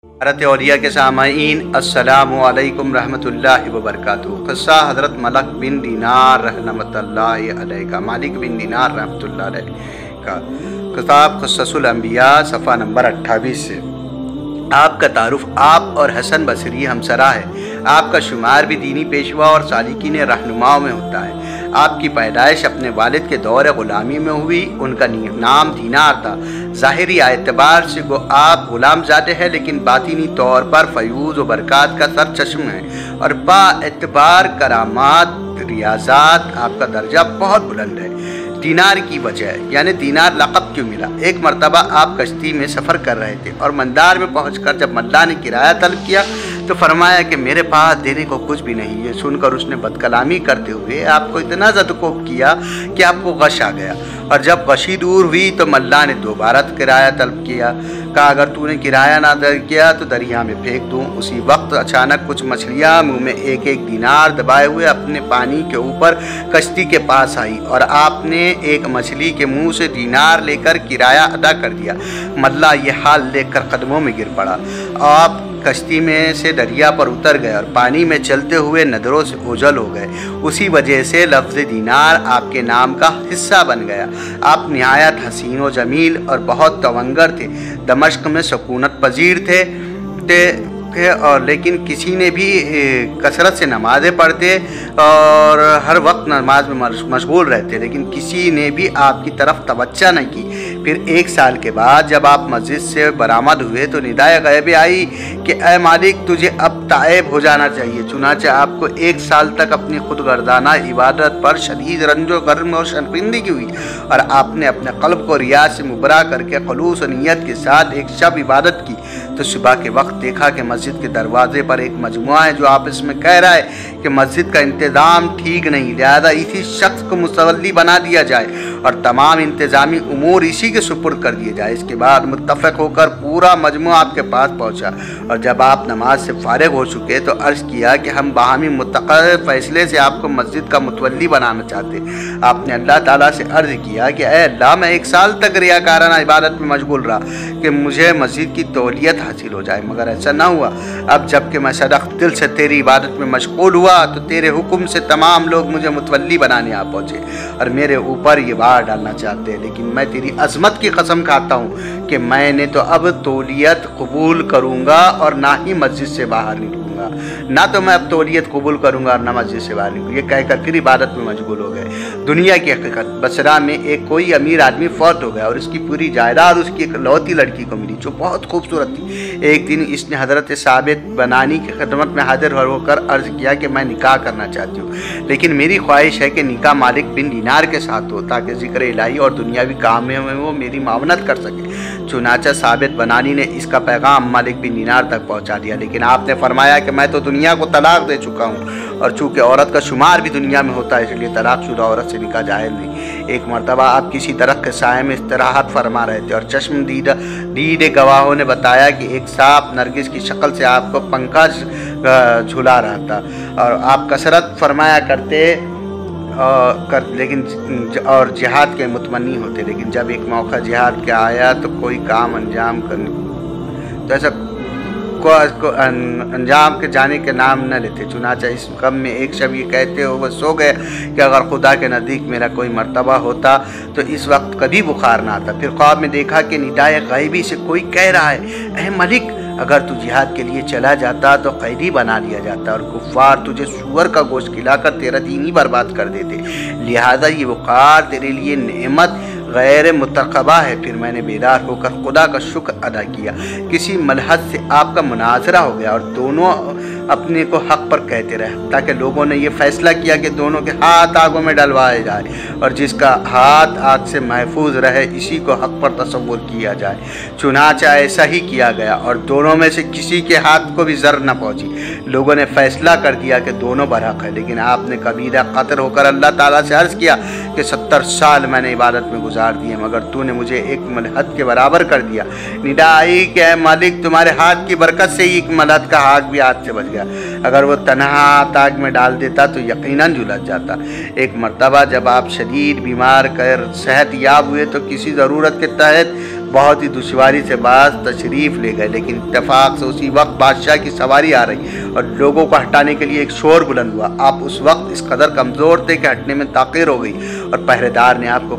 हज़रत औलिया के सामाईन अस्सलामु अलैकुम रहमतुल्लाहि व बरकातुहू। क़िस्सा हज़रत मलिक बिन दीनार रहमतुल्लाहि अलैहि का। मालिक बिन दीनार रहमतुल्लाहि अलैहि का किताब क़िस्सतुल अंबिया सफ़ा नंबर 28 से। आपका तारुफ आप और हसन बसरी हमसरा है। आपका शुमार भी दीनी पेशवा और सालिकीन रहनुमाओं में होता है। आपकी पैदाइश अपने वालिद के दौर ग़ुलामी में हुई। उनका नाम दीनार था। ज़ाहिरी एतबार से वो आप ग़ुलाम ज़ाते हैं, लेकिन बातिनी तौर पर फ़यूज़ व बरक़ात का सरचश्म है और बा एतबार करामात रियाज़ात आपका दर्जा बहुत बुलंद है। दीनार की वजह यानी दीनार लक़ब क्यों मिला? एक मरतबा आप कश्ती में सफ़र कर रहे थे और मंदार में पहुंचकर जब मल्ला ने किराया तलब किया तो फरमाया कि मेरे पास देने को कुछ भी नहीं है। सुनकर उसने बदकलामी करते हुए आपको इतना ज़दकोब किया कि आपको गश आ गया, और जब गशी दूर हुई तो मल्ला ने दोबारा किराया तलब किया। कहा अगर तूने किराया ना दर किया तो दरिया में फेंक दूँ। उसी वक्त अचानक कुछ मछलियाँ मुँह में एक एक दीनार दबाए हुए अपने पानी के ऊपर कश्ती के पास आई और आपने एक मछली के मुंह से दीनार लेकर किराया अदा कर दिया। मल्ला ये हाल देखकर कदमों में गिर पड़ा। आप कश्ती में से दरिया पर उतर गए और पानी में चलते हुए नज़रों से ओझल हो गए। उसी वजह से लफ्ज़ दीनार आपके नाम का हिस्सा बन गया। आप निहायत हसीन व जमील और बहुत तवंगर थे। दमश्क में सकूनत पजीर थे और लेकिन किसी ने भी कसरत से नमाज़ें पढ़ते और हर वक्त नमाज में मशगूल रहते, लेकिन किसी ने भी आपकी तरफ तवज्जो नहीं की। फिर 1 साल के बाद जब आप मस्जिद से बरामद हुए तो निदाए गैब आई कि ए मालिक तुझे अब ताइब हो जाना चाहिए। चुनांचे आपको 1 साल तक अपनी खुदगर्दाना इबादत पर शदीद रंजो गर्म और शर्मिंदगी हुई और आपने अपने क़ल्ब को रियाज से मुबरा करके खलूस और नियत के साथ एक शब इबादत की। तो सुबह के वक्त देखा कि मस्जिद के दरवाजे पर एक मजमुआ है जो आपस में कह रहा है कि मस्जिद का इंतज़ाम ठीक नहीं, लिहाजा इसी शख्स को मुतवल्ली बना दिया जाए और तमाम इंतज़ामी उमूर इसी के सुपुर्द कर दिए जाए। इसके बाद मुत्तफ़क़ होकर पूरा मजमुआ आपके पास पहुंचा और जब आप नमाज से फारिग हो चुके तो अर्ज़ किया कि हम बाहमी मुत्तफ़क़ फ़ैसले से आपको मस्जिद का मुतवल्ली बनाना चाहते। आपने अल्लाह ताला से अर्ज़ किया कि ए अल्लाह, मैं 1 साल तक रियाकाराना इबादत में मशगूल रहा कि मुझे मस्जिद की तौलियत हासिल हो जाए, मगर ऐसा ना हुआ। अब जबकि मैं सदक़ दिल से तेरी इबादत में मशगूल हुआ तो तेरे हुक्म से तमाम लोग मुझे मुतवल्ली बनाने आ पहुँचे और मेरे ऊपर ये बार डालना चाहते हैं, लेकिन मैं तेरी अज़मत की कसम खाता हूँ कि मैंने तो अब तौलियत कबूल करूँगा और ना ही मस्जिद से बाहर निकलूँगा। ना तो मैं अब तौलियत कबूल करूँगा और ना मस्जिद से बाहर निकलूँगा। ये कहकर फिर इबादत में मशगूल हो गए। दुनिया की हकीकत, बसरा में एक कोई अमीर आदमी फौत हो गया और उसकी पूरी जायदाद उसकी एक लौती लड़की को मिली जो बहुत खूबसूरत थी। एक दिन इसने हज़रत साबित बनानी की खिदमत में हाजिर होकर अर्ज़ किया कि मैं निकाह करना चाहती हूँ, लेकिन मेरी ख्वाहिश है कि निकाह मालिक बिन दीनार के साथ हो ताकि ज़िक्र इलाही और दुनियावी काम में वो मेरी मावनत कर सके। चुनांचे साबित बनानी ने इसका पैगाम मालिक बिन दीनार तक पहुँचा दिया, लेकिन आपने फरमाया कि मैं तो दुनिया को तलाक दे चुका हूँ और चूँकि औरत का शुमार भी दुनिया में होता है इसलिए तलाकशुदा औरत से निकाह जायज़ नहीं। एक मरतबा आप किसी दरख्त के साए में इस्तराहत फरमा रहे थे और चश्म दीद गवाहों ने बताया कि एक सांप नरगिस की शक्ल से आपको पंखा झुला रहा था और आप कसरत फरमाया करते लेकिन और जिहाद के मुतमन्नी होते, लेकिन जब एक मौका जिहाद का आया तो कोई काम अंजाम करने तो ऐसा को अंजाम के जाने के नाम न लेते। चुनांचे इस गम में एक शब ये कहते हो वह सो गए कि अगर खुदा के नज़दीक मेरा कोई मर्तबा होता तो इस वक्त कभी बुखार ना आता। फिर ख्वाब में देखा कि निदाए गैबी से कोई कह रहा है, ए मलिक, अगर तू जिहाद के लिए चला जाता तो कैदी बना लिया जाता और कुफ्फार तुझे सूअर का गोश्त खिलाकर तेरा दीन ही बर्बाद कर देते, लिहाजा ये वक़ार तेरे लिए नेमत गैर मुतक़बा है। फिर मैंने बेदार होकर खुदा का शुक्र अदा किया। किसी मलहद से आपका मुनाजरा हो गया और दोनों अपने को हक़ पर कहते रहे ताकि लोगों ने यह फ़ैसला किया कि दोनों के हाथ आगों में डलवाए जाए और जिसका हाथ आग से महफूज रहे इसी को हक़ पर तसव्वुर किया जाए। चुनांचे ऐसा ही किया गया और दोनों में से किसी के हाथ को भी ज़र न पहुँची। लोगों ने फ़ैसला कर दिया कि दोनों बरहक है, लेकिन आपने कबीरा क़तर होकर अल्लाह ताला से अर्ज़ किया कि 70 साल मैंने इबादत में गुजार दिए मगर तूने मुझे एक मलहद के बराबर कर दिया। निदा आई कि मालिक, तुम्हारे हाथ की बरकत से ही एक मलहद का हाथ भी हाथ से बच गया, अगर वो तनहा आग में डाल देता तो यकीनन झुलस जाता। एक मरतबा जब आप शदीद बीमार कर सेहत याब हुए तो किसी ज़रूरत के तहत बहुत ही दुश्वारी से बाज तशरीफ़ ले गए, लेकिन इत्तेफाक से उसी वक्त बादशाह की सवारी आ रही और लोगों को हटाने के लिए एक शोर बुलंद हुआ। आप उस वक्त इस कदर कमज़ोर थे कि हटने में ताख़ीर हो गई और पहरेदार ने आपको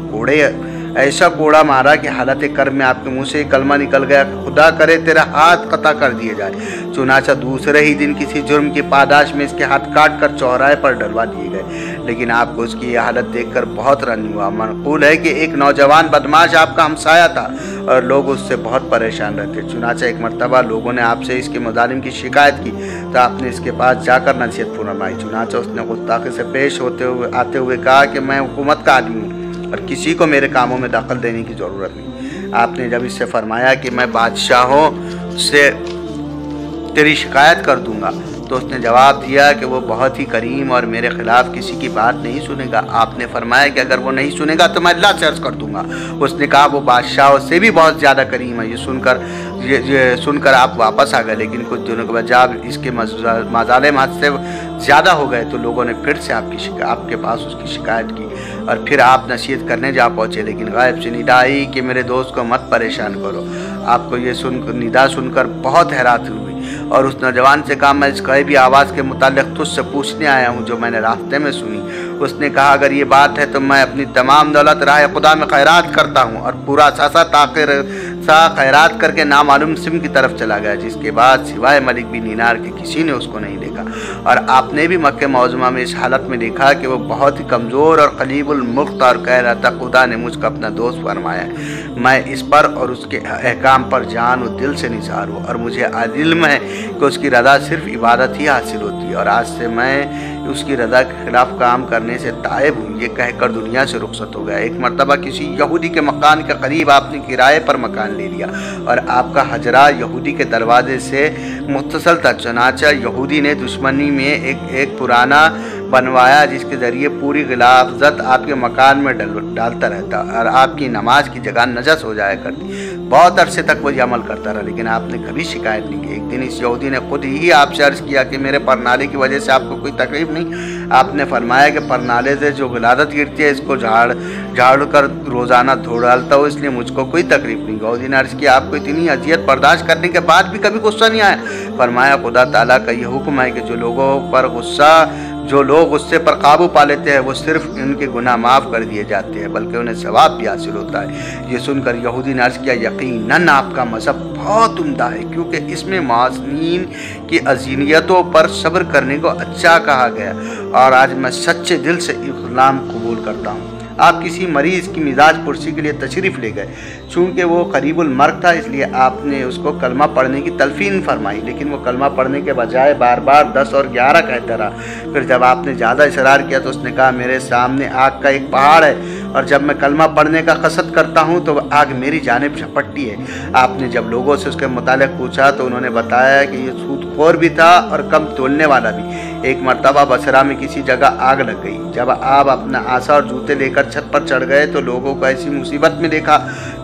ऐसा कोड़ा मारा कि हालत कर्म में आपके मुंह से कलमा निकल गया, खुदा करे तेरा हाथ कता कर दिए जाए। चुनाचा दूसरे ही दिन किसी जुर्म की पादाश में इसके हाथ काट कर चौराहे पर डलवा दिए गए, लेकिन आपको उसकी यह हालत देखकर बहुत रंज हुआ। मनकूल है कि एक नौजवान बदमाश आपका हमसाया था और लोग उससे बहुत परेशान रहते। चुनाचा एक मरतबा लोगों ने आपसे इसके मुजालिम की शिकायत की तो आपने इसके पास जाकर नसीहत फरमाई। चुनाचा उसने गुस्ताखी से पेश आते हुए कहा कि मैं हुकूमत का आदमी हूँ और किसी को मेरे कामों में दखल देने की ज़रूरत नहीं। आपने जब इससे फरमाया कि मैं बादशाहों से तेरी शिकायत कर दूंगा तो उसने जवाब दिया कि वो बहुत ही करीम और मेरे ख़िलाफ़ किसी की बात नहीं सुनेगा। आपने फरमाया कि अगर वो नहीं सुनेगा तो मैं अल्लाह से अर्ज़ कर दूंगा। उसने कहा वो बादशाहों से भी बहुत ज़्यादा करीम है। ये सुनकर आप वापस आ गए, लेकिन कुछ दिनों के बाद जब इसके मज़ालिम हद से ज़्यादा हो गए तो लोगों ने फिर से आपके पास उसकी शिकायत की और फिर आप नसीहत करने जा पहुँचे, लेकिन गायब से निदा आई कि मेरे दोस्त को मत परेशान करो। आपको ये निदा सुनकर बहुत हैरात हुई और उस नौजवान से कहा मैं इस गैबी आवाज़ के मुताल्लिक़ तुझसे पूछने आया हूँ जो मैंने रास्ते में सुनी। उसने कहा अगर ये बात है तो मैं अपनी तमाम दौलत राह खुदा में खैरात करता हूँ और पूरा सा खैरात करके नामालूम सिम की तरफ चला गया, जिसके बाद सिवाय मलिक बिन दीनार के किसी ने उसको नहीं देखा। और आपने भी मक्के मौज़ूमा में इस हालत में देखा कि वो बहुत ही कमज़ोर और कलीबुल मुख्त और कह रहा था खुदा ने मुझको अपना दोस्त फरमाया, मैं इस पर और उसके अहकाम पर जान और दिल से निसार हूँ और मुझे इल्म है कि उसकी रज़ा सिर्फ इबादत ही हासिल होती है और आज से मैं उसकी रज़ा के ख़िलाफ़ काम करने से तायब हूँ। ये कहकर दुनिया से रुखसत हो गया। एक मरतबा किसी यहूदी के मकान के करीब आपने किराए पर मकान ले लिया और आपका हजरा यहूदी के दरवाजे से मुत्तसल था। चुनाचा यहूदी ने दुश्मनी में एक पुराना बनवाया जिसके ज़रिए पूरी गिलाफ़त आपके मकान में डालता रहता और आपकी नमाज की जगह नजस हो जाया करती। बहुत अरसे तक वो ये अमल करता रहा, लेकिन आपने कभी शिकायत नहीं की। एक दिन इस यहूदी ने खुद ही आपसे अर्ज़ किया कि मेरे परनाले की वजह से आपको कोई तकलीफ़ नहीं। आपने फरमाया कि परनाले से जो गिलादत गिरती है इसको झाड़ कर रोज़ाना धो डालता हो, इसलिए मुझको कोई तकलीफ़ नहीं। यहूदी ने अर्ज़ किया आपको इतनी अजियत बर्दाश्त करने के बाद भी कभी गुस्सा नहीं आया। फरमाया खुदा ताला का ये हुक्म है कि जो लोग गुस्से पर काबू पा लेते हैं वो सिर्फ उनके गुनाह माफ़ कर दिए जाते हैं बल्कि उन्हें सवाब भी हासिल होता है। ये सुनकर यहूदी ने अर्ज़ किया यकीनन आपका मज़हब बहुत उम्दा है, क्योंकि इसमें माज़नीन की अज़ीनियतों पर सब्र करने को अच्छा कहा गया और आज मैं सच्चे दिल से इस्लाम कबूल करता हूँ। आप किसी मरीज़ की मिजाज पुरसी के लिए तशरीफ़ ले गए। चूँकि वो करीबुल मर्ग था इसलिए आपने उसको कलमा पढ़ने की तलफ़ीन फरमाई, लेकिन वो कलमा पढ़ने के बजाय बार बार 10 और 11 कहता रहा। फिर जब आपने ज़्यादा इसरार किया तो उसने कहा मेरे सामने आग का एक पहाड़ है और जब मैं कलमा पढ़ने का कसद करता हूँ तो आग मेरी जानिब झपटती है। आपने जब लोगों से उसके मुतालिक पूछा तो उन्होंने बताया कि ये सूदखोर भी था और कम तोलने वाला भी। एक मरतबा बसरा में किसी जगह आग लग गई। जब आप अपना आसा और जूते लेकर छत पर चढ़ गए तो लोगों को ऐसी मुसीबत में देखा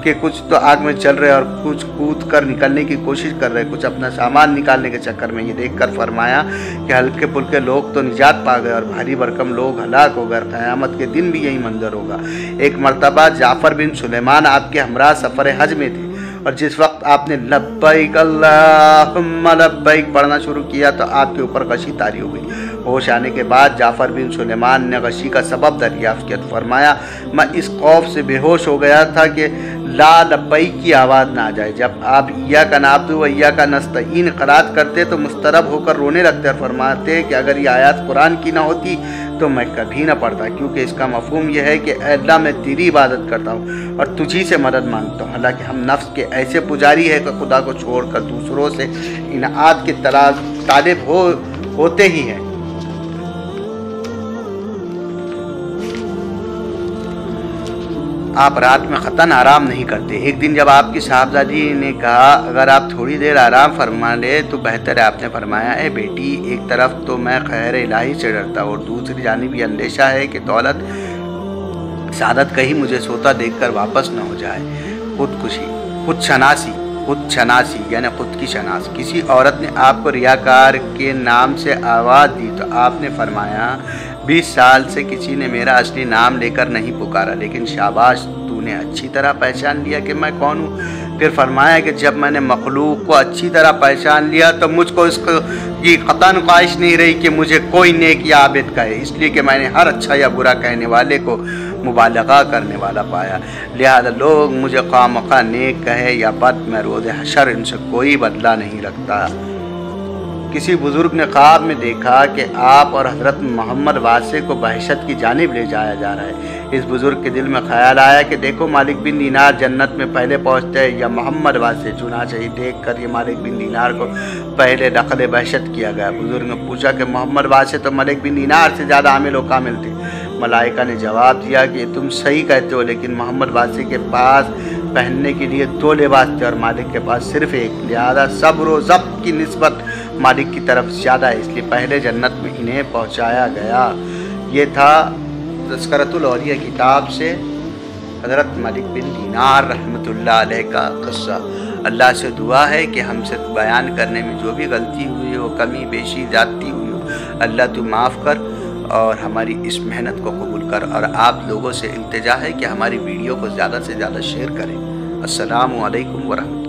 कि कुछ तो आग में चल रहे और कुछ कूद कर निकलने की कोशिश कर रहे, कुछ अपना सामान निकालने के चक्कर में। ये देखकर फरमाया कि हल्के फुल्के लोग तो निजात पा गए और भारी भरकम लोग हलाक हो गए। क़यामत के दिन भी यही मंजर होगा। एक मरतबा जाफ़र बिन सुलेमान आपके हमरा सफ़र हज में थे और जिस वक्त आपने लब्बैक अल्लाहुम्मा लब्बैक पढ़ना शुरू किया तो आपके ऊपर गशी तारी हो गई। होश आने के बाद जाफ़र बिन सुलेमान ने गशी का सबब दरियाफ़्त किया। फरमाया मैं इस खौफ से बेहोश हो गया था कि ला लब्बैक की आवाज़ ना आ जाए। जब आप इय्याका नअब्दु व इय्याका नस्तईन क़रात करते तो मुस्तरब होकर रोने लगते और फरमाते कि अगर ये आयत कुरान की ना होती तो मैं कभी ना पढ़ता, क्योंकि इसका मफ़हूम यह है कि अल्लाह मैं तेरी इबादत करता हूँ और तुझी से मदद मांगता हूँ। हालांकि हम नफ्स के ऐसे पुजारी हैं कि खुदा को छोड़कर दूसरों से इनात के तालिब होते ही हैं। आप रात में ख़तन आराम नहीं करते। एक दिन जब आपकी साहबजादी ने कहा अगर आप थोड़ी देर आराम फरमा ले तो बेहतर है। आपने फरमाया ए बेटी, एक तरफ तो मैं खैर इलाही से डरता और दूसरी जानिब ये अंदेशा है कि दौलत सादत कहीं मुझे सोता देखकर वापस न हो जाए। खुद शनासी خود شناسی یعنی خود کی شناس. کسی عورت نے آپ کو ریاکار کے نام سے آواز دی تو آپ نے فرمایا 20 سال سے کسی نے میرا اصلی نام لے کر نہیں پکارا، لیکن شاباش تو نے اچھی طرح پہچان لیا کہ میں کون ہوں. پھر فرمایا کہ جب میں نے مخلوق کو اچھی طرح پہچان لیا تو مجھ کو اس کی قطعاً خواہش نہیں رہی کہ مجھے کوئی نیک یا عابد کہے، اس لیے کہ میں نے ہر اچھا یا برا کہنے والے کو مبالغہ کرنے والا پایا. لہذا لوگ مجھے خواہ مخواہ نیک کہے یا بد، میں روز حشر ان سے کوئی بدلہ نہیں رکھتا. کسی بزرگ نے خواب میں دیکھا کہ آپ اور حضرت محمد واسع کو بہشت کی جانب لے جایا جا رہا ہے. اس بزرگ کے دل میں خیال آیا کہ دیکھو مالک بن دینار جنت میں پہلے پہنچتے ہیں یا محمد واسع. چنانچہ ہی دیکھ کر یہ مالک بن دینار کو پہلے دخل بہشت کیا گیا. بزرگ نے پوچھا کہ محمد واسع تو مالک بن دینار سے زیادہ عامل و کامل تھے. ملائکہ نے جواب دیا کہ تم صحیح کہتے ہو، لیکن محمد واسع کے پاس پہننے کے لیے 2 لباس تھے اور مالک کے پاس صرف ایک. لہذا صبر و ضبط کی نسبت مالک کی طرف زیادہ ہے، اس لیے پہلے جنت میں انہیں پہنچایا گیا. یہ تھا تذکرۃ الاولیاء کتاب سے حضرت مالک بن دینار رحمۃ اللہ علیہ کا قصہ. اللہ سے دعا ہے کہ ہم سے بیان کرنے میں جو بھی غلطی ہوئی ہو، کمی بیشی زیادتی ہوئی ہو، اللہ تو معاف کر اور ہماری اس محنت کو قبول کر. اور آپ لوگوں سے التجا ہے کہ ہماری ویڈیو کو زیادہ سے زیادہ شیئر کریں. السلام علیکم ورحمۃ اللہ.